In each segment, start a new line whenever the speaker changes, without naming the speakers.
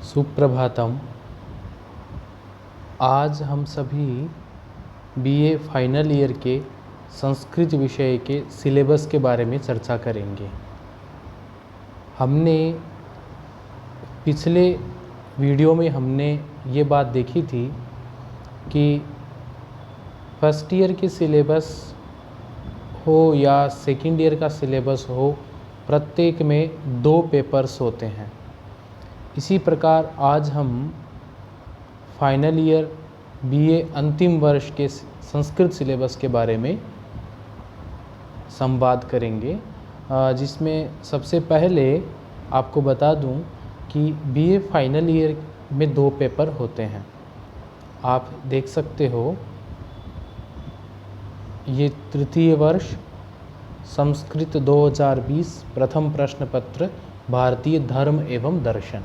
सुप्रभातम। आज हम सभी बीए फाइनल ईयर के संस्कृत विषय के सिलेबस के बारे में चर्चा करेंगे। हमने पिछले वीडियो में ये बात देखी थी कि फर्स्ट ईयर के सिलेबस हो या सेकंड ईयर का सिलेबस हो, प्रत्येक में 2 पेपर्स होते हैं। इसी प्रकार आज हम फाइनल ईयर बीए अंतिम वर्ष के संस्कृत सिलेबस के बारे में संवाद करेंगे, जिसमें सबसे पहले आपको बता दूं कि बीए फाइनल ईयर में 2 पेपर होते हैं। आप देख सकते हो, ये तृतीय वर्ष संस्कृत 2020 प्रथम प्रश्न पत्र भारतीय धर्म एवं दर्शन।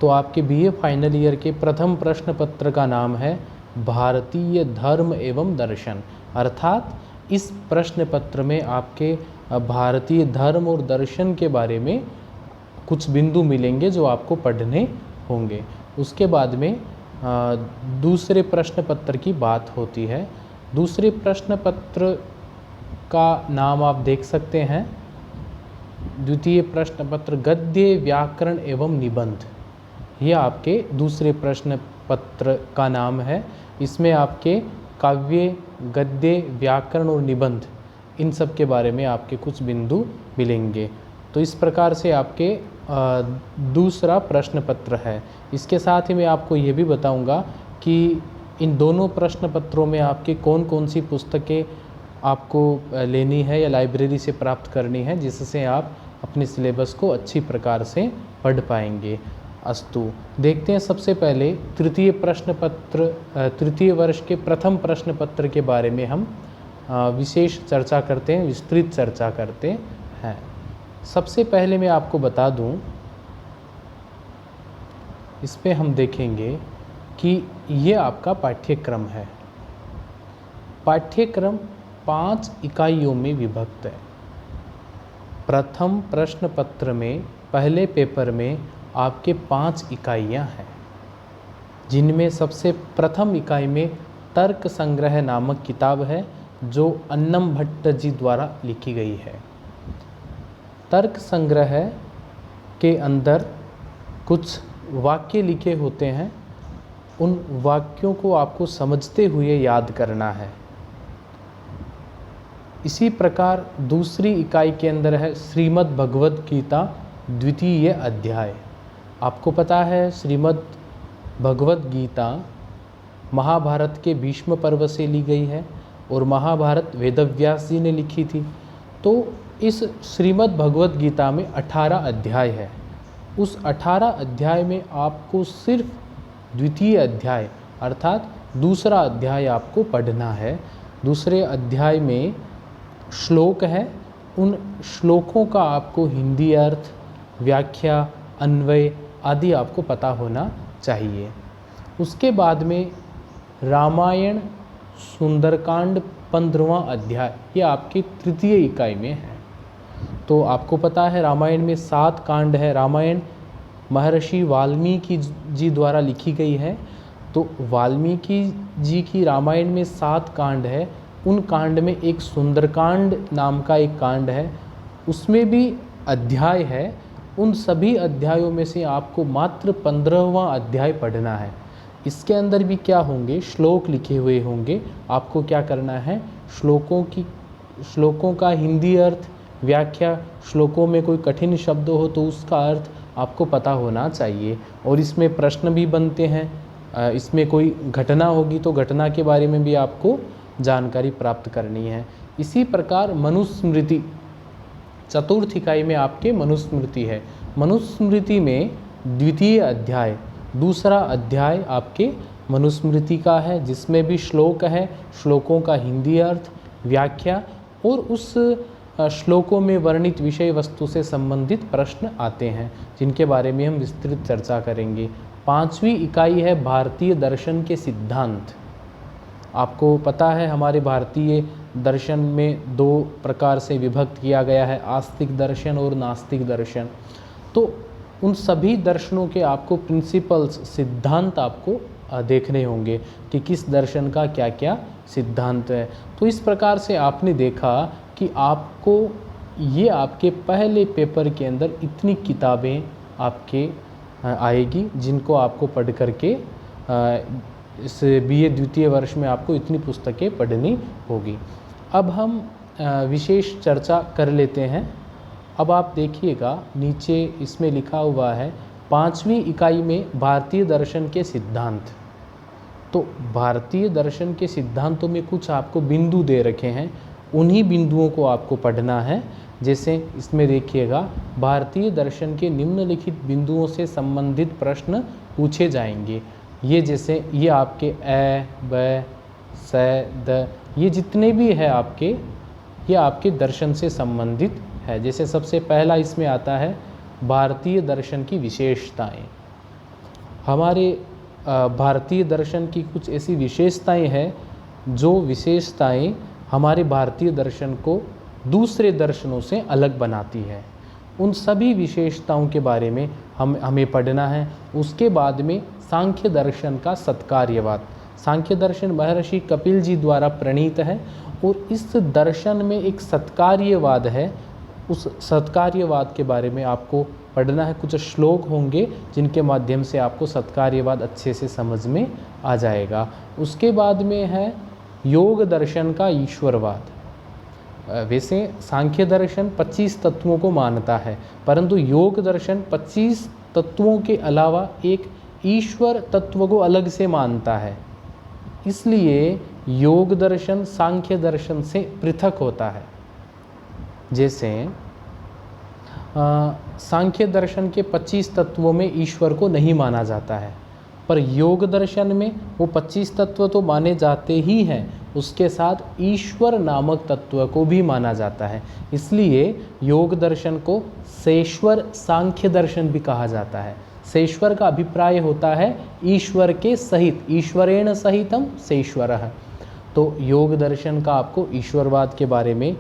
तो आपके बीए फाइनल ईयर के प्रथम प्रश्न पत्र का नाम है भारतीय धर्म एवं दर्शन। अर्थात इस प्रश्न पत्र में आपके भारतीय धर्म और दर्शन के बारे में कुछ बिंदु मिलेंगे जो आपको पढ़ने होंगे। उसके बाद में दूसरे प्रश्न पत्र की बात होती है। दूसरे प्रश्न पत्र का नाम आप देख सकते हैं, द्वितीय प्रश्न पत्र गद्य व्याकरण एवं निबंध। ये आपके दूसरे प्रश्न पत्र का नाम है। इसमें आपके काव्य, गद्य, व्याकरण और निबंध, इन सब के बारे में आपके कुछ बिंदु मिलेंगे। तो इस प्रकार से आपके दूसरा प्रश्न पत्र है। इसके साथ ही मैं आपको ये भी बताऊंगा कि इन दोनों प्रश्न पत्रों में आपके कौन कौन सी पुस्तकें आपको लेनी है या लाइब्रेरी से प्राप्त करनी है, जिससे आप अपने सिलेबस को अच्छी प्रकार से पढ़ पाएंगे। अस्तु, देखते हैं सबसे पहले तृतीय प्रश्न पत्र, तृतीय वर्ष के प्रथम प्रश्न पत्र के बारे में हम विशेष चर्चा करते हैं, विस्तृत चर्चा करते हैं। सबसे पहले मैं आपको बता दूं, इस पे हम देखेंगे कि ये आपका पाठ्यक्रम है। पाठ्यक्रम 5 इकाइयों में विभक्त है। प्रथम प्रश्न पत्र में पहले पेपर में आपके 5 इकाइयाँ हैं, जिनमें सबसे प्रथम इकाई में तर्क संग्रह नामक किताब है, जो अन्नम भट्ट जी द्वारा लिखी गई है। तर्क संग्रह के अंदर कुछ वाक्य लिखे होते हैं, उन वाक्यों को आपको समझते हुए याद करना है। इसी प्रकार दूसरी इकाई के अंदर है श्रीमद् भगवद गीता द्वितीय अध्याय। आपको पता है श्रीमद् भगवद गीता महाभारत के भीष्म पर्व से ली गई है और महाभारत वेदव्यास जी ने लिखी थी। तो इस श्रीमद् भगवद गीता में 18 अध्याय है। उस 18 अध्याय में आपको सिर्फ द्वितीय अध्याय अर्थात दूसरा अध्याय आपको पढ़ना है। दूसरे अध्याय में श्लोक है, उन श्लोकों का आपको हिंदी अर्थ, व्याख्या, अन्वय आदि आपको पता होना चाहिए। उसके बाद में रामायण सुंदरकांड 15वां अध्याय, ये आपकी तृतीय इकाई में है। तो आपको पता है रामायण में 7 कांड है। रामायण महर्षि वाल्मीकि जी द्वारा लिखी गई है। तो वाल्मीकि जी की रामायण में 7 कांड है। उन कांड में एक सुंदरकांड नाम का एक कांड है, उसमें भी अध्याय है। उन सभी अध्यायों में से आपको मात्र 15वां अध्याय पढ़ना है। इसके अंदर भी क्या होंगे, श्लोक लिखे हुए होंगे। आपको क्या करना है, श्लोकों का हिंदी अर्थ, व्याख्या, श्लोकों में कोई कठिन शब्द हो तो उसका अर्थ आपको पता होना चाहिए। और इसमें प्रश्न भी बनते हैं। इसमें कोई घटना होगी तो घटना के बारे में भी आपको जानकारी प्राप्त करनी है। इसी प्रकार मनुस्मृति, चतुर्थ इकाई में आपके मनुस्मृति है। मनुस्मृति में द्वितीय अध्याय, दूसरा अध्याय आपके मनुस्मृति का है, जिसमें भी श्लोक है, श्लोकों का हिंदी अर्थ, व्याख्या और उस श्लोकों में वर्णित विषय वस्तु से संबंधित प्रश्न आते हैं, जिनके बारे में हम विस्तृत चर्चा करेंगे। 5वीं इकाई है भारतीय दर्शन के सिद्धांत। आपको पता है हमारे भारतीय दर्शन में 2 प्रकार से विभक्त किया गया है, आस्तिक दर्शन और नास्तिक दर्शन। तो उन सभी दर्शनों के आपको प्रिंसिपल्स, सिद्धांत आपको देखने होंगे कि किस दर्शन का क्या क्या सिद्धांत है। तो इस प्रकार से आपने देखा कि आपको ये आपके पहले पेपर के अंदर इतनी किताबें आपके आएगी जिनको आपको पढ़ करके इस बीए द्वितीय वर्ष में आपको इतनी पुस्तकें पढ़नी होगी। अब हम विशेष चर्चा कर लेते हैं। अब आप देखिएगा नीचे इसमें लिखा हुआ है 5वीं इकाई में भारतीय दर्शन के सिद्धांत। तो भारतीय दर्शन के सिद्धांतों में कुछ आपको बिंदु दे रखे हैं, उन्हीं बिंदुओं को आपको पढ़ना है। जैसे इसमें देखिएगा भारतीय दर्शन के निम्नलिखित बिंदुओं से संबंधित प्रश्न पूछे जाएंगे। ये जैसे ये आपके ए, ब, स, द, ये जितने भी है आपके, ये आपके दर्शन से संबंधित है। जैसे सबसे पहला इसमें आता है भारतीय दर्शन की विशेषताएं। हमारे भारतीय दर्शन की कुछ ऐसी विशेषताएं हैं जो विशेषताएं हमारे भारतीय दर्शन को दूसरे दर्शनों से अलग बनाती है। उन सभी विशेषताओं के बारे में हमें पढ़ना है। उसके बाद में सांख्य दर्शन का सत्कार्यवाद। सांख्य दर्शन महर्षि कपिल जी द्वारा प्रणीत है और इस दर्शन में एक सत्कार्यवाद है। उस सत्कार्यवाद के बारे में आपको पढ़ना है। कुछ श्लोक होंगे जिनके माध्यम से आपको सत्कार्यवाद अच्छे से समझ में आ जाएगा। उसके बाद में है योग दर्शन का ईश्वरवाद। वैसे सांख्य दर्शन 25 तत्वों को मानता है, परंतु योग दर्शन 25 तत्वों के अलावा एक ईश्वर तत्व को अलग से मानता है। इसलिए योग दर्शन सांख्य दर्शन से पृथक होता है। जैसे सांख्य दर्शन के 25 तत्वों में ईश्वर को नहीं माना जाता है, पर योग दर्शन में वो 25 तत्व तो माने जाते ही हैं, उसके साथ ईश्वर नामक तत्व को भी माना जाता है। इसलिए योग दर्शन को सेश्वर सांख्य दर्शन भी कहा जाता है। सेश्वर का अभिप्राय होता है ईश्वर के सहित, ईश्वरेण सहितम सेश्वरः। तो योग दर्शन का आपको ईश्वरवाद के बारे में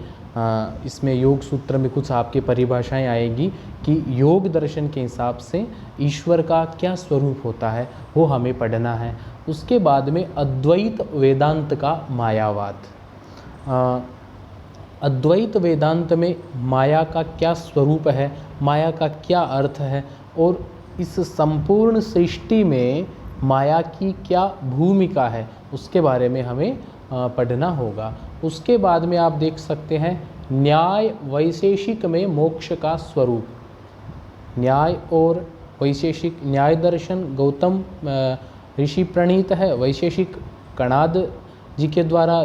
इसमें योग सूत्र में कुछ आपके परिभाषाएं आएगी कि योग दर्शन के हिसाब से ईश्वर का क्या स्वरूप होता है, वो हमें पढ़ना है। उसके बाद में अद्वैत वेदांत का मायावाद। अद्वैत वेदांत में माया का क्या स्वरूप है, माया का क्या अर्थ है और इस संपूर्ण सृष्टि में माया की क्या भूमिका है, उसके बारे में हमें पढ़ना होगा। उसके बाद में आप देख सकते हैं न्याय वैशेषिक में मोक्ष का स्वरूप। न्याय और वैशेषिक, न्याय दर्शन गौतम ऋषि प्रणीत है, वैशेषिक कणाद जी के द्वारा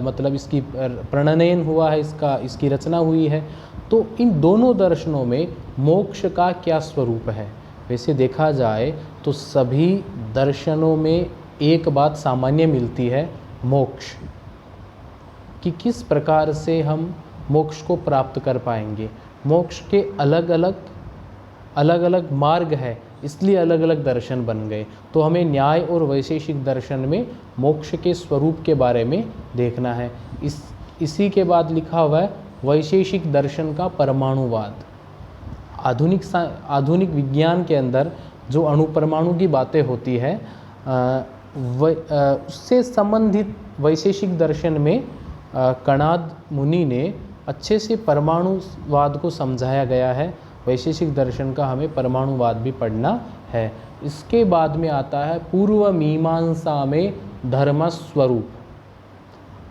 मतलब इसकी प्रणयन हुआ है, इसकी रचना हुई है। तो इन दोनों दर्शनों में मोक्ष का क्या स्वरूप है। वैसे देखा जाए तो सभी दर्शनों में एक बात सामान्य मिलती है, मोक्ष, कि किस प्रकार से हम मोक्ष को प्राप्त कर पाएंगे। मोक्ष के अलग अलग मार्ग है, इसलिए अलग अलग दर्शन बन गए। तो हमें न्याय और वैशेषिक दर्शन में मोक्ष के स्वरूप के बारे में देखना है। इसी के बाद लिखा हुआ है वैशेषिक दर्शन का परमाणुवाद। आधुनिक विज्ञान के अंदर जो अणुपरमाणु की बातें होती है उससे संबंधित वैशेषिक दर्शन में कणाद मुनि ने अच्छे से परमाणुवाद को समझाया गया है। वैशेषिक दर्शन का हमें परमाणुवाद भी पढ़ना है। इसके बाद में आता है पूर्व मीमांसा में धर्म स्वरूप।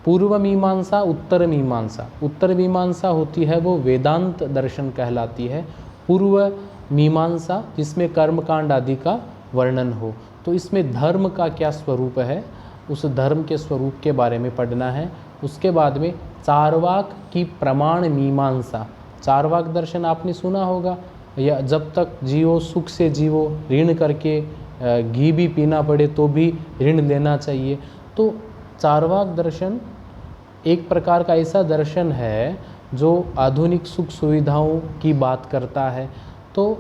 पूर्व मीमांसा, उत्तर मीमांसा। उत्तर मीमांसा होती है वो वेदांत दर्शन कहलाती है। पूर्व मीमांसा जिसमें कर्मकांड आदि का वर्णन हो। तो इसमें धर्म का क्या स्वरूप है, उस धर्म के स्वरूप के बारे में पढ़ना है। उसके बाद में चारवाक की प्रमाण मीमांसा। चारवाक दर्शन आपने सुना होगा, या जब तक जियो सुख से जीवो, ऋण करके घी भी पीना पड़े तो भी ऋण लेना चाहिए। तो चारवाक दर्शन एक प्रकार का ऐसा दर्शन है जो आधुनिक सुख सुविधाओं की बात करता है। तो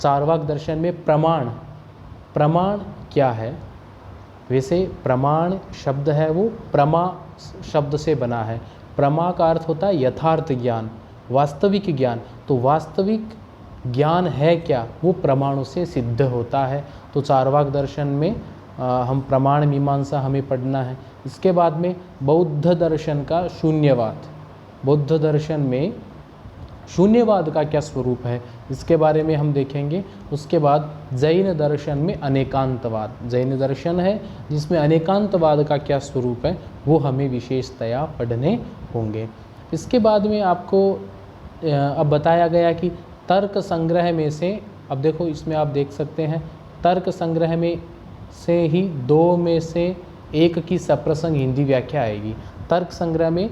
चारवाक दर्शन में प्रमाण क्या है। वैसे प्रमाण शब्द है वो प्रमा शब्द से बना है। प्रमा का अर्थ होता है यथार्थ ज्ञान, वास्तविक ज्ञान। तो वास्तविक ज्ञान है क्या वो प्रमाणों से सिद्ध होता है। तो चार्वाक दर्शन में हम प्रमाण मीमांसा हमें पढ़ना है। इसके बाद में बौद्ध दर्शन का शून्यवाद, बौद्ध दर्शन में शून्यवाद का क्या स्वरूप है इसके बारे में हम देखेंगे। उसके बाद जैन दर्शन में अनेकांतवाद, जैन दर्शन है जिसमें अनेकांतवाद का क्या स्वरूप है वो हमें विशेषतया पढ़ने होंगे। इसके बाद में आपको अब बताया गया कि तर्क संग्रह में से, अब देखो इसमें आप देख सकते हैं तर्क संग्रह में से ही 2 में से 1 की सप्रसंग हिंदी व्याख्या आएगी। तर्क संग्रह में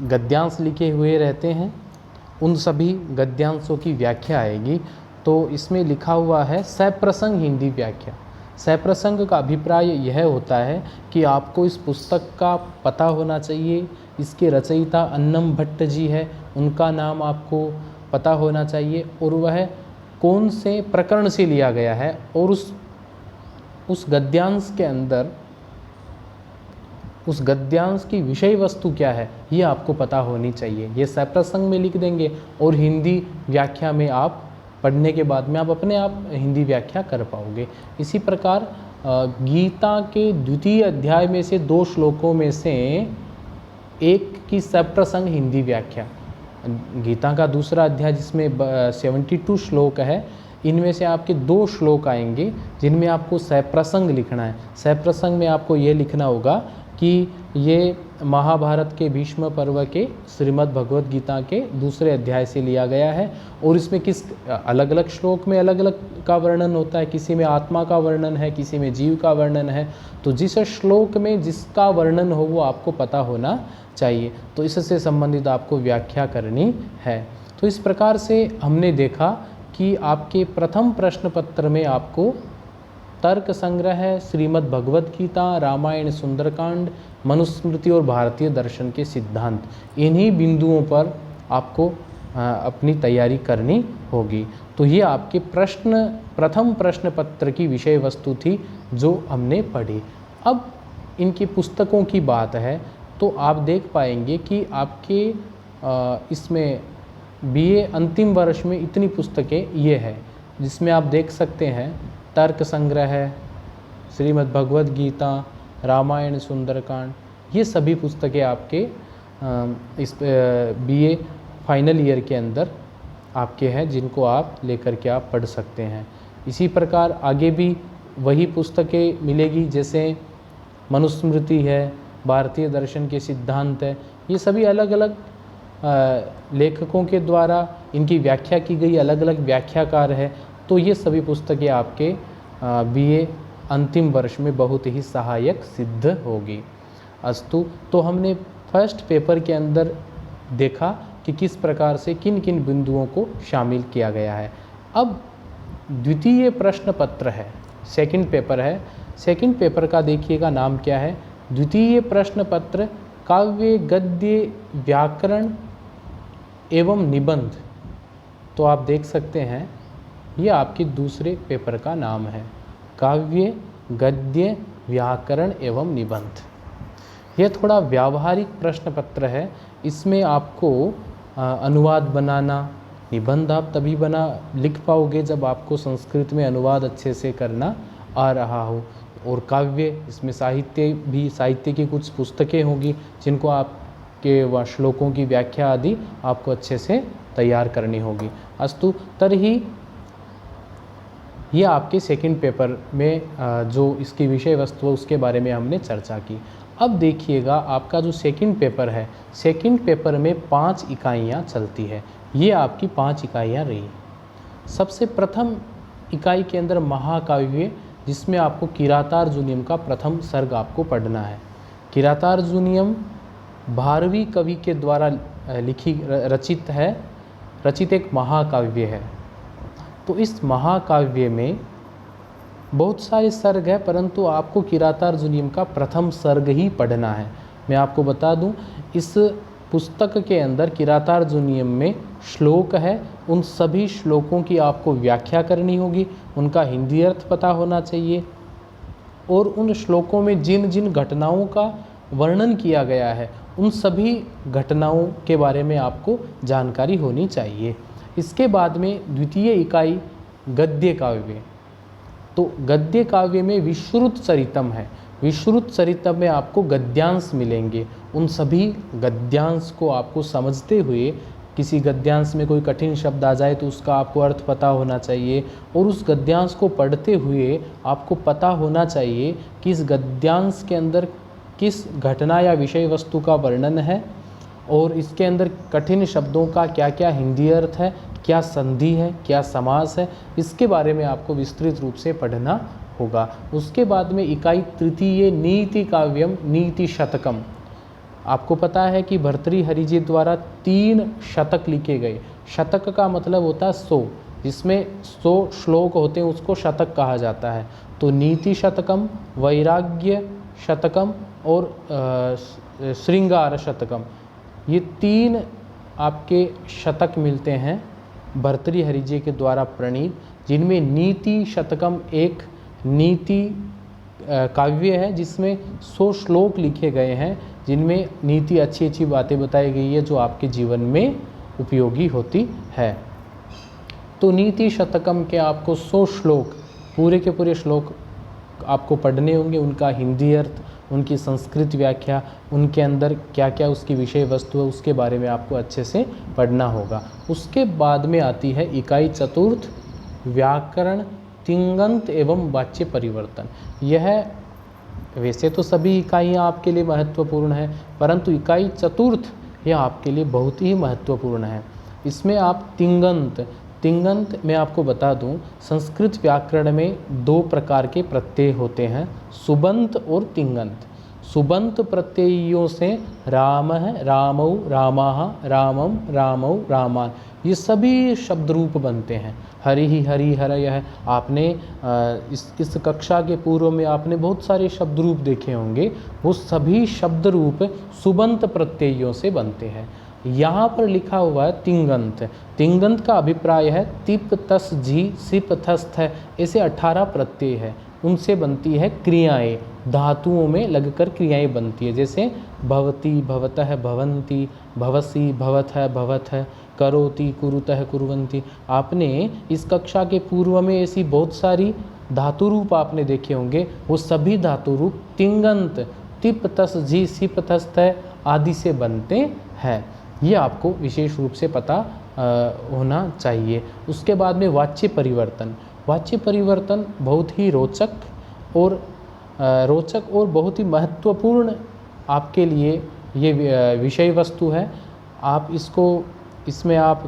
गद्यांश लिखे हुए रहते हैं, उन सभी गद्यांशों की व्याख्या आएगी। तो इसमें लिखा हुआ है सप्रसंग हिंदी व्याख्या। सप्रसंग का अभिप्राय यह होता है कि आपको इस पुस्तक का पता होना चाहिए, इसके रचयिता अन्नम भट्ट जी है, उनका नाम आपको पता होना चाहिए और वह कौन से प्रकरण से लिया गया है और उस गद्यांश के अंदर उस गद्यांश की विषय वस्तु क्या है ये आपको पता होनी चाहिए। ये सप्रसंग में लिख देंगे और हिंदी व्याख्या में आप पढ़ने के बाद में आप अपने आप हिंदी व्याख्या कर पाओगे। इसी प्रकार गीता के द्वितीय अध्याय में से 2 श्लोकों में से 1 की सप्रसंग हिंदी व्याख्या, गीता का दूसरा अध्याय जिसमें 72 श्लोक है, इनमें से आपके 2 श्लोक आएंगे जिनमें आपको सप्रसंग लिखना है। सप्रसंग में आपको ये लिखना होगा कि ये महाभारत के भीष्म पर्व के श्रीमद् भगवत गीता के दूसरे अध्याय से लिया गया है और इसमें किस अलग अलग श्लोक में अलग अलग का वर्णन होता है, किसी में आत्मा का वर्णन है, किसी में जीव का वर्णन है। तो जिस श्लोक में जिसका वर्णन हो वो आपको पता होना चाहिए। तो इससे संबंधित आपको व्याख्या करनी है। तो इस प्रकार से हमने देखा कि आपके प्रथम प्रश्न पत्र में आपको तर्क संग्रह, श्रीमद् भगवत गीता, रामायण सुंदरकांड, मनुस्मृति और भारतीय दर्शन के सिद्धांत, इन्हीं बिंदुओं पर आपको अपनी तैयारी करनी होगी। तो ये आपके प्रथम प्रश्न पत्र की विषय वस्तु थी जो हमने पढ़ी। अब इनकी पुस्तकों की बात है तो आप देख पाएंगे कि आपके इसमें बीए अंतिम वर्ष में इतनी पुस्तकें ये है, जिसमें आप देख सकते हैं तर्क संग्रह है, श्रीमद् भगवत गीता, रामायण सुंदरकांड, ये सभी पुस्तकें आपके इस बीए फाइनल ईयर के अंदर आपके हैं जिनको आप लेकर के आप पढ़ सकते हैं। इसी प्रकार आगे भी वही पुस्तकें मिलेगी, जैसे मनुस्मृति है, भारतीय दर्शन के सिद्धांत है, ये सभी अलग अलग लेखकों के द्वारा इनकी व्याख्या की गई, अलग अलग व्याख्याकार है। तो ये सभी पुस्तकें आपके बीए अंतिम वर्ष में बहुत ही सहायक सिद्ध होगी। अस्तु, तो हमने फर्स्ट पेपर के अंदर देखा कि किस प्रकार से किन किन बिंदुओं को शामिल किया गया है। अब द्वितीय प्रश्न पत्र है, सेकंड पेपर है। सेकंड पेपर का देखिएगा नाम क्या है, द्वितीय प्रश्न पत्र काव्य, गद्य, व्याकरण एवं निबंध। तो आप देख सकते हैं ये आपके दूसरे पेपर का नाम है, काव्य, गद्य, व्याकरण एवं निबंध। यह थोड़ा व्यावहारिक प्रश्न पत्र है। इसमें आपको अनुवाद बनाना, निबंध आप तभी लिख पाओगे जब आपको संस्कृत में अनुवाद अच्छे से करना आ रहा हो। और काव्य, इसमें साहित्य की कुछ पुस्तकें होंगी जिनको आपके श्लोकों की व्याख्या आदि आपको अच्छे से तैयार करनी होगी। अस्तु, तरही ये आपके सेकंड पेपर में जो इसकी विषय वस्तु है उसके बारे में हमने चर्चा की। अब देखिएगा आपका जो सेकंड पेपर है, सेकंड पेपर में 5 इकाइयाँ चलती है। ये आपकी 5 इकाइयाँ रही। सबसे प्रथम इकाई के अंदर महाकाव्य, जिसमें आपको किरातार्जुनीयम का प्रथम सर्ग आपको पढ़ना है। किरातार्जुनीयम 12वीं कवि के द्वारा रचित एक महाकाव्य है। तो इस महाकाव्य में बहुत सारे सर्ग हैं, परंतु आपको किरातार्जुनीयम का प्रथम सर्ग ही पढ़ना है। मैं आपको बता दूं, इस पुस्तक के अंदर किरातार्जुनीयम में श्लोक है, उन सभी श्लोकों की आपको व्याख्या करनी होगी, उनका हिंदी अर्थ पता होना चाहिए और उन श्लोकों में जिन जिन घटनाओं का वर्णन किया गया है उन सभी घटनाओं के बारे में आपको जानकारी होनी चाहिए। इसके बाद में द्वितीय इकाई गद्य काव्य। तो गद्य काव्य में विश्रुत चरितम है। विश्रुत चरितम में आपको गद्यांश मिलेंगे। उन सभी गद्यांश को आपको समझते हुए, किसी गद्यांश में कोई कठिन शब्द आ जाए तो उसका आपको अर्थ पता होना चाहिए, और उस गद्यांश को पढ़ते हुए आपको पता होना चाहिए कि इस गद्यांश के अंदर किस घटना या विषय वस्तु का वर्णन है, और इसके अंदर कठिन शब्दों का क्या क्या हिंदी अर्थ है, क्या संधि है, क्या समास है, इसके बारे में आपको विस्तृत रूप से पढ़ना होगा। उसके बाद में इकाई तृतीय नीति काव्यम नीति शतकम। आपको पता है कि भर्तृहरि जी द्वारा 3 शतक लिखे गए। शतक का मतलब होता है 100, जिसमें 100 श्लोक होते हैं उसको शतक कहा जाता है। तो नीति शतकम, वैराग्य शतकम और श्रृंगार शतकम, ये 3 आपके शतक मिलते हैं भर्तृहरि जी के द्वारा प्रणीत, जिनमें नीति शतकम एक नीति काव्य है जिसमें 100 श्लोक लिखे गए हैं, जिनमें नीति अच्छी अच्छी बातें बताई गई है जो आपके जीवन में उपयोगी होती है। तो नीति शतकम के आपको 100 श्लोक, पूरे के पूरे श्लोक आपको पढ़ने होंगे, उनका हिंदी अर्थ, उनकी संस्कृत व्याख्या, उनके अंदर क्या क्या उसकी विषय वस्तु है, उसके बारे में आपको अच्छे से पढ़ना होगा। उसके बाद में आती है इकाई चतुर्थ व्याकरण तिङन्त एवं वाच्य परिवर्तन। यह वैसे तो सभी इकाइयाँ आपके लिए महत्वपूर्ण है, परंतु इकाई चतुर्थ यह आपके लिए बहुत ही महत्वपूर्ण है। इसमें आप तिङन्त मैं आपको बता दूं, संस्कृत व्याकरण में 2 प्रकार के प्रत्यय होते हैं, सुबंत और तिङन्त। सुबंत प्रत्ययों से राम है, रामौ, रामाः, रामम, रामौ, रामान, ये सभी शब्द रूप बनते हैं। हरि ही हरि हरयः, आपने इस कक्षा के पूर्व में आपने बहुत सारे शब्द रूप देखे होंगे, वो सभी शब्द रूप सुबंत प्रत्ययों से बनते हैं। यहाँ पर लिखा हुआ है तिङन्त। तिङन्त का अभिप्राय है तिप तस झी सिप थस्थ है, ऐसे 18 प्रत्यय है, उनसे बनती है क्रियाएं, धातुओं में लगकर क्रियाएं बनती है। जैसे भवती भवतः भवन्ति, भवसी भवतः भवतः, करोति कुरुतः कुर्वन्ति। आपने इस कक्षा के पूर्व में ऐसी बहुत सारी धातु रूप आपने देखे होंगे, वो सभी धातु रूप तिङन्त, तिप तस झी सिप थस्थ आदि से बनते हैं। ये आपको विशेष रूप से पता होना चाहिए। उसके बाद में वाच्य परिवर्तन। वाच्य परिवर्तन बहुत ही रोचक और बहुत ही महत्वपूर्ण आपके लिए ये विषय वस्तु है। आप इसमें आप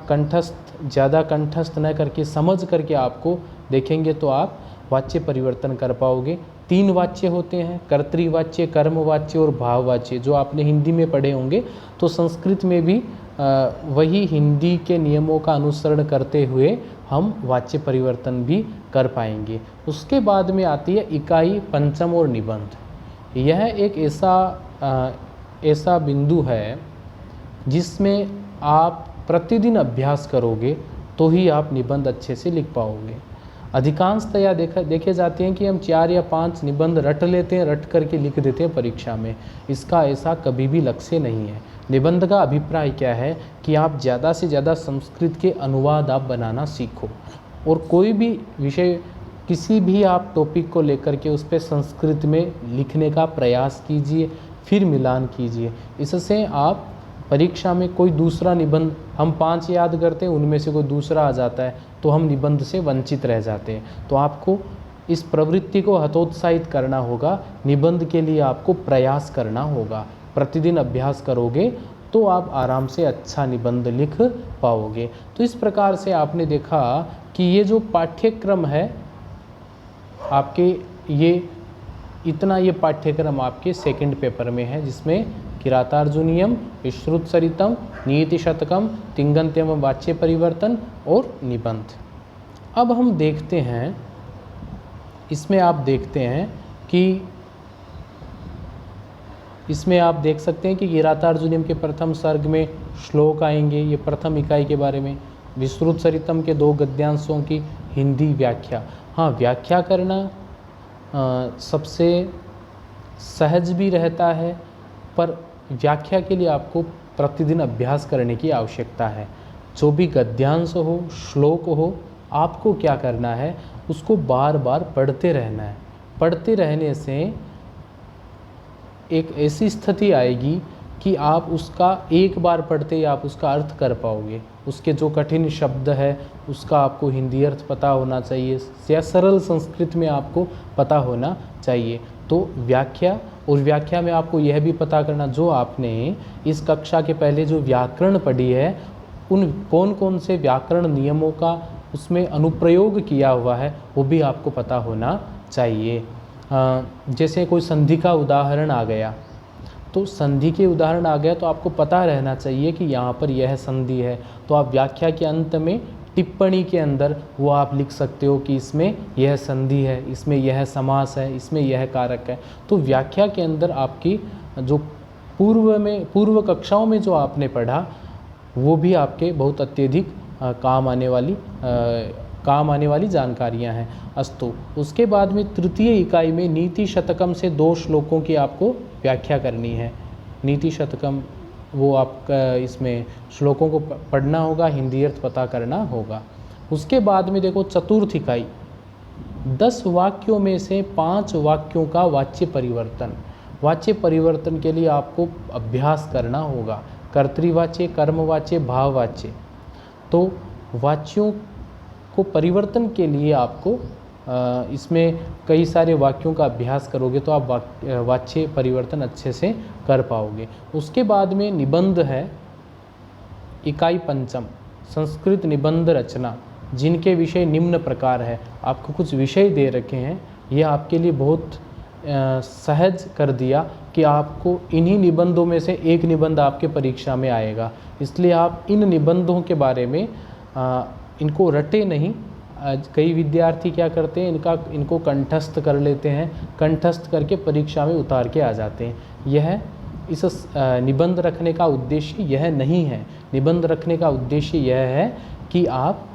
ज़्यादा कंठस्थ न करके समझ करके आपको देखेंगे तो आप वाच्य परिवर्तन कर पाओगे। 3 वाच्य होते हैं, कर्तृवाच्य, कर्मवाच्य और भाववाच्य, जो आपने हिंदी में पढ़े होंगे। तो संस्कृत में भी वही हिंदी के नियमों का अनुसरण करते हुए हम वाच्य परिवर्तन भी कर पाएंगे। उसके बाद में आती है इकाई पंचम और निबंध। यह एक ऐसा बिंदु है जिसमें आप प्रतिदिन अभ्यास करोगे तो ही आप निबंध अच्छे से लिख पाओगे। अधिकांशतया देखे जाते हैं कि हम 4 या 5 निबंध रट लेते हैं, रट करके लिख देते हैं परीक्षा में। इसका ऐसा कभी भी लक्ष्य नहीं है। निबंध का अभिप्राय क्या है कि आप ज़्यादा से ज़्यादा संस्कृत के अनुवाद आप बनाना सीखो, और कोई भी विषय, किसी भी आप टॉपिक को लेकर के उस पर संस्कृत में लिखने का प्रयास कीजिए, फिर मिलान कीजिए। इससे आप परीक्षा में कोई दूसरा निबंध, हम 5 याद करते हैं, उनमें से कोई दूसरा आ जाता है तो हम निबंध से वंचित रह जाते हैं। तो आपको इस प्रवृत्ति को हतोत्साहित करना होगा, निबंध के लिए आपको प्रयास करना होगा। प्रतिदिन अभ्यास करोगे तो आप आराम से अच्छा निबंध लिख पाओगे। तो इस प्रकार से आपने देखा कि ये जो पाठ्यक्रम है आपके, ये पाठ्यक्रम आपके सेकंड पेपर में है, जिसमें किरातार्जुनीयम, विश्रुतचरितम, नीति शतकम, तिङन्त एवं वाच्य परिवर्तन और निबंध। अब हम देखते हैं, इसमें आप देखते हैं कि इसमें आप देख सकते हैं कि किरातार्जुनीयम के प्रथम सर्ग में श्लोक आएंगे, ये प्रथम इकाई के बारे में। विश्रुतचरितम के 2 गद्यांशों की हिंदी व्याख्या। हाँ, व्याख्या करना सबसे सहज भी रहता है, पर व्याख्या के लिए आपको प्रतिदिन अभ्यास करने की आवश्यकता है। जो भी गद्यांश हो, श्लोक हो, आपको क्या करना है, उसको बार बार पढ़ते रहना है। पढ़ते रहने से एक ऐसी स्थिति आएगी कि आप उसका एक बार पढ़ते ही आप उसका अर्थ कर पाओगे। उसके जो कठिन शब्द है उसका आपको हिंदी अर्थ पता होना चाहिए या सरल संस्कृत में आपको पता होना चाहिए। तो व्याख्या, और व्याख्या में आपको यह भी पता करना, जो आपने इस कक्षा के पहले जो व्याकरण पढ़ी है उन कौन कौन से व्याकरण नियमों का उसमें अनुप्रयोग किया हुआ है वो भी आपको पता होना चाहिए। जैसे कोई संधि का उदाहरण आ गया, तो संधि के उदाहरण आ गया तो आपको पता रहना चाहिए कि यहाँ पर यह संधि है। तो आप व्याख्या के अंत में टिप्पणी के अंदर वो आप लिख सकते हो कि इसमें यह संधि है, इसमें यह समास है, इसमें यह कारक है। तो व्याख्या के अंदर आपकी जो पूर्व कक्षाओं में जो आपने पढ़ा वो भी आपके बहुत अत्यधिक काम आने वाली जानकारियां हैं। अस्तु, उसके बाद में तृतीय इकाई में नीति शतकम से 2 श्लोकों की आपको व्याख्या करनी है। नीति शतकम वो आपका इसमें श्लोकों को पढ़ना होगा, हिंदी अर्थ पता करना होगा। उसके बाद में देखो चतुर्थ इकाई, 10 वाक्यों में से 5 वाक्यों का वाच्य परिवर्तन। वाच्य परिवर्तन के लिए आपको अभ्यास करना होगा, कर्तृवाच्य, कर्मवाच्य, भाववाच्य। तो वाच्यों को परिवर्तन के लिए आपको इसमें कई सारे वाक्यों का अभ्यास करोगे तो आप वाच्य परिवर्तन अच्छे से कर पाओगे। उसके बाद में निबंध है, इकाई पंचम, संस्कृत निबंध रचना, जिनके विषय निम्न प्रकार है। आपको कुछ विषय दे रखे हैं, यह आपके लिए बहुत सहज कर दिया कि आपको इन्हीं निबंधों में से एक निबंध आपके परीक्षा में आएगा। इसलिए आप इन निबंधों के बारे में इनको रटे नहीं। कई विद्यार्थी क्या करते हैं, इनको कंठस्थ कर लेते हैं, कंठस्थ करके परीक्षा में उतार के आ जाते हैं। इस निबंध रखने का उद्देश्य यह नहीं है। निबंध रखने का उद्देश्य यह है कि आप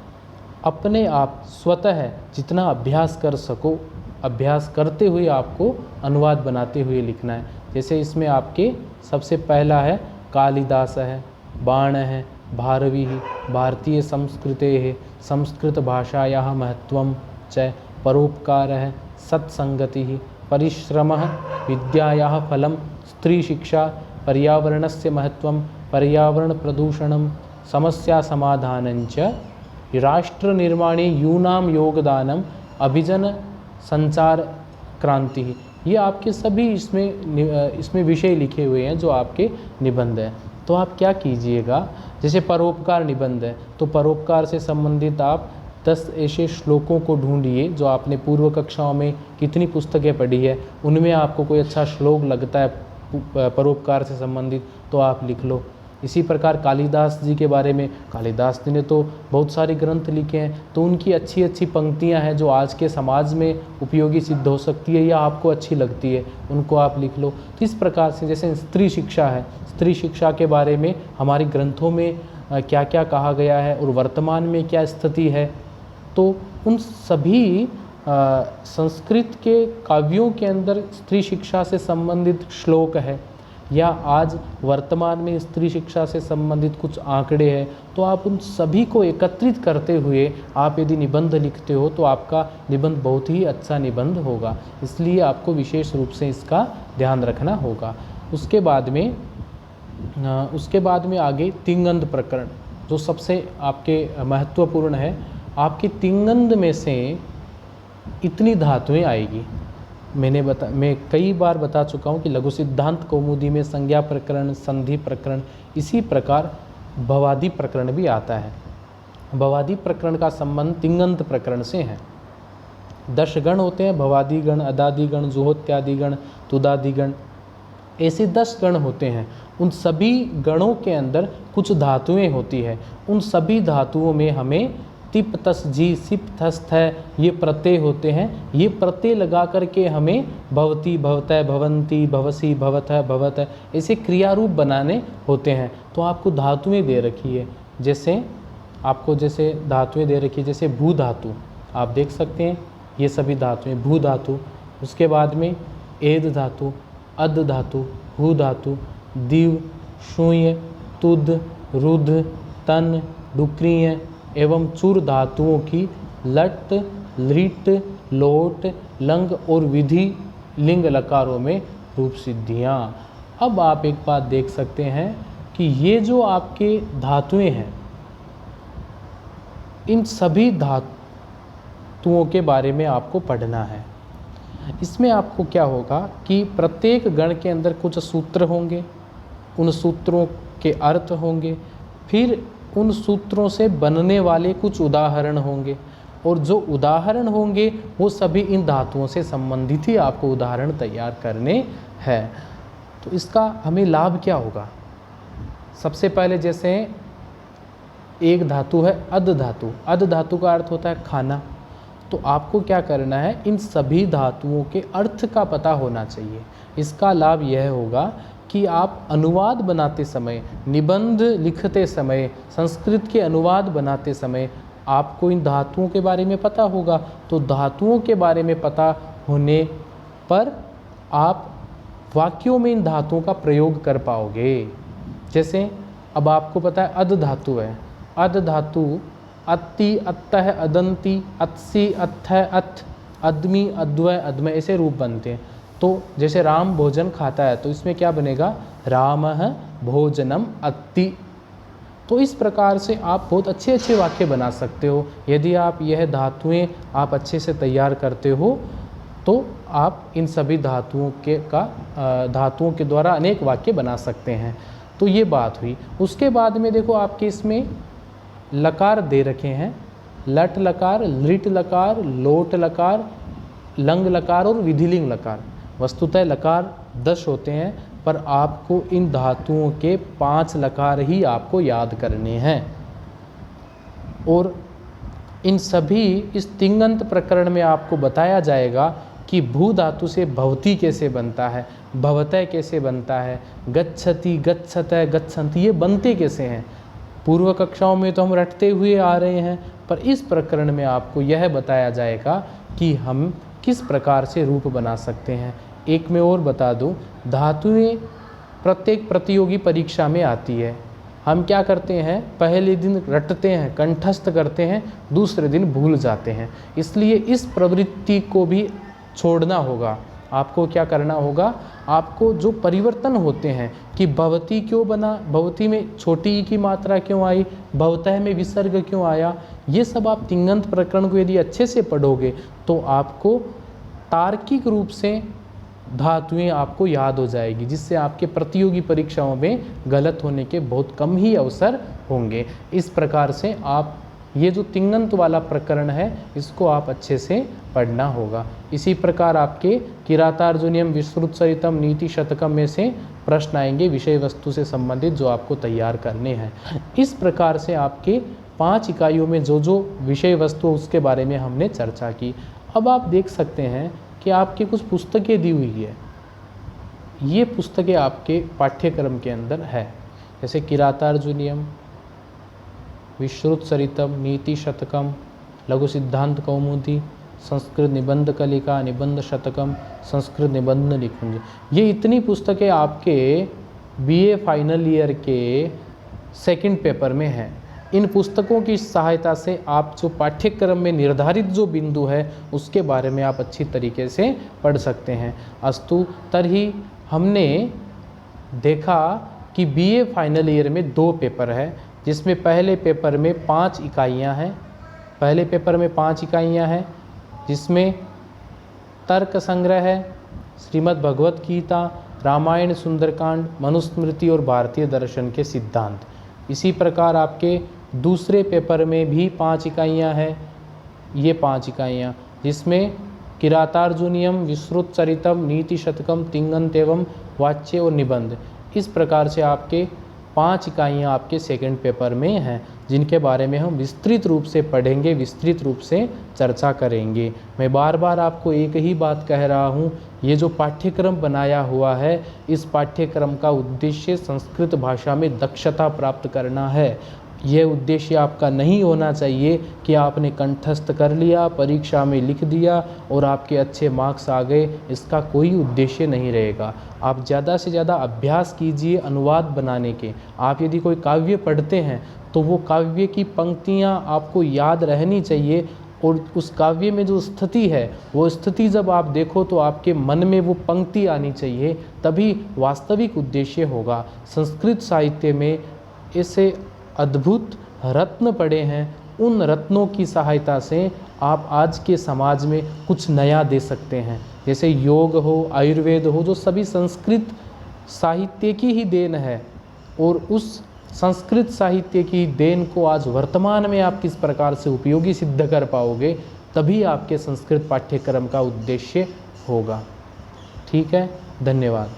अपने आप स्वतः जितना अभ्यास कर सको, अभ्यास करते हुए आपको अनुवाद बनाते हुए लिखना है। जैसे इसमें आपके सबसे पहला है कालिदास है, बाण है, भारवी, भारतीय संस्कृते संस्कृत भाषायाः महत्वं च, परोपकारः, सत्संगतिः, परिश्रमः, विद्यायाः फलं, स्त्री शिक्षा, पर्यावरणस्य महत्वं, पर्यावरण प्रदूषणं, समस्या समाधानञ्च, राष्ट्र निर्माणे यूनां योगदानम, अभिजन संचार क्रांति। ये आपके सभी इसमें विषय लिखे हुए हैं जो आपके निबंध हैं। तो आप क्या कीजिएगा, जैसे परोपकार निबंध है तो परोपकार से संबंधित आप 10 ऐसे श्लोकों को ढूंढिए जो आपने पूर्व कक्षाओं में कितनी पुस्तकें पढ़ी है उनमें आपको कोई अच्छा श्लोक लगता है परोपकार से संबंधित तो आप लिख लो। इसी प्रकार कालिदास जी के बारे में, कालिदास जी ने तो बहुत सारे ग्रंथ लिखे हैं, तो उनकी अच्छी अच्छी पंक्तियां हैं जो आज के समाज में उपयोगी सिद्ध हो सकती है या आपको अच्छी लगती है, उनको आप लिख लो। तो इस प्रकार से जैसे स्त्री शिक्षा है, स्त्री शिक्षा के बारे में हमारे ग्रंथों में क्या क्या कहा गया है और वर्तमान में क्या स्थिति है, तो उन सभी संस्कृत के काव्यों के अंदर स्त्री शिक्षा से संबंधित श्लोक है या आज वर्तमान में स्त्री शिक्षा से संबंधित कुछ आंकड़े हैं, तो आप उन सभी को एकत्रित करते हुए आप यदि निबंध लिखते हो तो आपका निबंध बहुत ही अच्छा निबंध होगा। इसलिए आपको विशेष रूप से इसका ध्यान रखना होगा। उसके बाद में आगे तिंगंद प्रकरण जो सबसे आपके महत्वपूर्ण है। आपके तिंगंद में से इतनी धातुएं आएगी। मैं कई बार बता चुका हूँ कि लघु सिद्धांत कौमुदी में संज्ञा प्रकरण, संधि प्रकरण, इसी प्रकार भवादि प्रकरण भी आता है। भवादि प्रकरण का संबंध तिंगंत प्रकरण से है। 10 गण होते हैं, भवादि गण, अदादि गण, जुहोत्यादि गण, तुदादि गण, ऐसे 10 गण होते हैं। उन सभी गणों के अंदर कुछ धातुएं होती है। उन सभी धातुओं में हमें तिप तस जी सिप थस थ ये प्रत्यय होते हैं। ये प्रत्यय लगा करके हमें भवती, भवतः, भवंती, भवसी, भवतः, भवत ऐसे क्रियारूप बनाने होते हैं। तो आपको धातुएं दे रखी है, जैसे धातुएं दे रखी है, जैसे भू धातु आप देख सकते हैं, ये सभी धातुएं भू धातु। उसके बाद में एद धातु, अद धातु, हु धातु, दिव, शून्य, तुद, रुध, तन, डुक्रिय एवं चूर धातुओं की लट, लृट, लोट, लंग और विधि लिंग लकारों में रूप सिद्धियाँ। अब आप एक बात देख सकते हैं कि ये जो आपके धातुएं हैं, इन सभी धातुओं के बारे में आपको पढ़ना है। इसमें आपको क्या होगा कि प्रत्येक गण के अंदर कुछ सूत्र होंगे, उन सूत्रों के अर्थ होंगे, फिर उन सूत्रों से बनने वाले कुछ उदाहरण होंगे, और जो उदाहरण होंगे वो सभी इन धातुओं से संबंधित ही आपको उदाहरण तैयार करने हैं। तो इसका हमें लाभ क्या होगा? सबसे पहले जैसे एक धातु है अध धातु, अध धातु का अर्थ होता है खाना। तो आपको क्या करना है, इन सभी धातुओं के अर्थ का पता होना चाहिए। इसका लाभ यह होगा कि आप अनुवाद बनाते समय, निबंध लिखते समय, संस्कृत के अनुवाद बनाते समय आपको इन धातुओं के बारे में पता होगा। तो धातुओं के बारे में पता होने पर आप वाक्यों में इन धातुओं का प्रयोग कर पाओगे। जैसे अब आपको पता है अध धातु है, अध धातु अत्ति, अत्तः, अदंती, अत्सी, अत्थः, अथ, अद्मी, अद्वय, अद्मय, ऐसे रूप बनते हैं। तो जैसे राम भोजन खाता है तो इसमें क्या बनेगा, रामः भोजनम अत्ति। तो इस प्रकार से आप बहुत अच्छे अच्छे वाक्य बना सकते हो। यदि आप यह धातुएं आप अच्छे से तैयार करते हो तो आप इन सभी धातुओं के द्वारा अनेक वाक्य बना सकते हैं। तो ये बात हुई। उसके बाद में देखो आपके इसमें लकार दे रखे हैं, लट लकार, लृट लकार, लोट लकार, लंग लकार और विधिलिंग लकार। वस्तुतः लकार 10 होते हैं, पर आपको इन धातुओं के 5 लकार ही आपको याद करने हैं। और इन सभी इस तिङन्त प्रकरण में आपको बताया जाएगा कि भू धातु से भवती कैसे बनता है, भवतः कैसे बनता है, गच्छति, गच्छतः, गच्छन्ति, ये बनते कैसे हैं। पूर्व कक्षाओं में तो हम रटते हुए आ रहे हैं, पर इस प्रकरण में आपको यह बताया जाएगा कि हम किस प्रकार से रूप बना सकते हैं। एक में और बता दूं, धातुएं प्रत्येक प्रतियोगी परीक्षा में आती है। हम क्या करते हैं, पहले दिन रटते हैं, कंठस्थ करते हैं, दूसरे दिन भूल जाते हैं। इसलिए इस प्रवृत्ति को भी छोड़ना होगा। आपको क्या करना होगा, आपको जो परिवर्तन होते हैं कि भवती क्यों बना, भवती में छोटी ई की मात्रा क्यों आई, भवतः में विसर्ग क्यों आया, ये सब आप तिङन्त प्रकरण को यदि अच्छे से पढ़ोगे तो आपको तार्किक रूप से धातुएं आपको याद हो जाएगी, जिससे आपके प्रतियोगी परीक्षाओं में गलत होने के बहुत कम ही अवसर होंगे। इस प्रकार से आप ये जो तिङन्त वाला प्रकरण है इसको आप अच्छे से पढ़ना होगा। इसी प्रकार आपके किरातार्जुनीयम, विश्रुतचरितम, नीति शतकम में से प्रश्न आएंगे विषय वस्तु से संबंधित, जो आपको तैयार करने हैं। इस प्रकार से आपके 5 इकाइयों में जो जो विषय वस्तु उसके बारे में हमने चर्चा की। अब आप देख सकते हैं कि आपकी कुछ पुस्तकें दी हुई है। ये पुस्तकें आपके पाठ्यक्रम के अंदर है, जैसे किरातार्जुनीयम, विश्रुतचरितम, नीति शतकम, लघु सिद्धांत कौमुदी, संस्कृत निबंध कलिका, निबंध शतकम, संस्कृत निबंध निकुंज। ये इतनी पुस्तकें आपके बीए फाइनल ईयर के सेकंड पेपर में हैं। इन पुस्तकों की सहायता से आप जो पाठ्यक्रम में निर्धारित जो बिंदु है उसके बारे में आप अच्छी तरीके से पढ़ सकते हैं। अस्तु तर्हि हमने देखा कि बीए फाइनल ईयर में 2 पेपर है, जिसमें पहले पेपर में 5 इकाइयाँ हैं। पहले पेपर में 5 इकाइयाँ हैं, जिसमें तर्क संग्रह है, श्रीमद् भगवत गीता, रामायण, सुंदरकांड, मनुस्मृति और भारतीय दर्शन के सिद्धांत। इसी प्रकार आपके दूसरे पेपर में भी 5 इकाइयाँ हैं, ये 5 इकाइयाँ, जिसमें किरातार्जुनीयम, विश्रुतचरितम, नीति शतकम, तिङन्त एवं वाच्य और निबंध। इस प्रकार से आपके 5 इकाइयाँ आपके सेकंड पेपर में हैं, जिनके बारे में हम विस्तृत रूप से पढ़ेंगे, विस्तृत रूप से चर्चा करेंगे। मैं बार बार आपको एक ही बात कह रहा हूँ, ये जो पाठ्यक्रम बनाया हुआ है, इस पाठ्यक्रम का उद्देश्य संस्कृत भाषा में दक्षता प्राप्त करना है। यह उद्देश्य आपका नहीं होना चाहिए कि आपने कंठस्थ कर लिया, परीक्षा में लिख दिया और आपके अच्छे मार्क्स आ गए। इसका कोई उद्देश्य नहीं रहेगा। आप ज़्यादा से ज़्यादा अभ्यास कीजिए अनुवाद बनाने के। आप यदि कोई काव्य पढ़ते हैं तो वो काव्य की पंक्तियाँ आपको याद रहनी चाहिए, और उस काव्य में जो स्थिति है वो स्थिति जब आप देखो तो आपके मन में वो पंक्ति आनी चाहिए, तभी वास्तविक उद्देश्य होगा। संस्कृत साहित्य में ऐसे अद्भुत रत्न पड़े हैं, उन रत्नों की सहायता से आप आज के समाज में कुछ नया दे सकते हैं। जैसे योग हो, आयुर्वेद हो, जो सभी संस्कृत साहित्य की ही देन है, और उस संस्कृत साहित्य की देन को आज वर्तमान में आप किस प्रकार से उपयोगी सिद्ध कर पाओगे, तभी आपके संस्कृत पाठ्यक्रम का उद्देश्य होगा। ठीक है, धन्यवाद।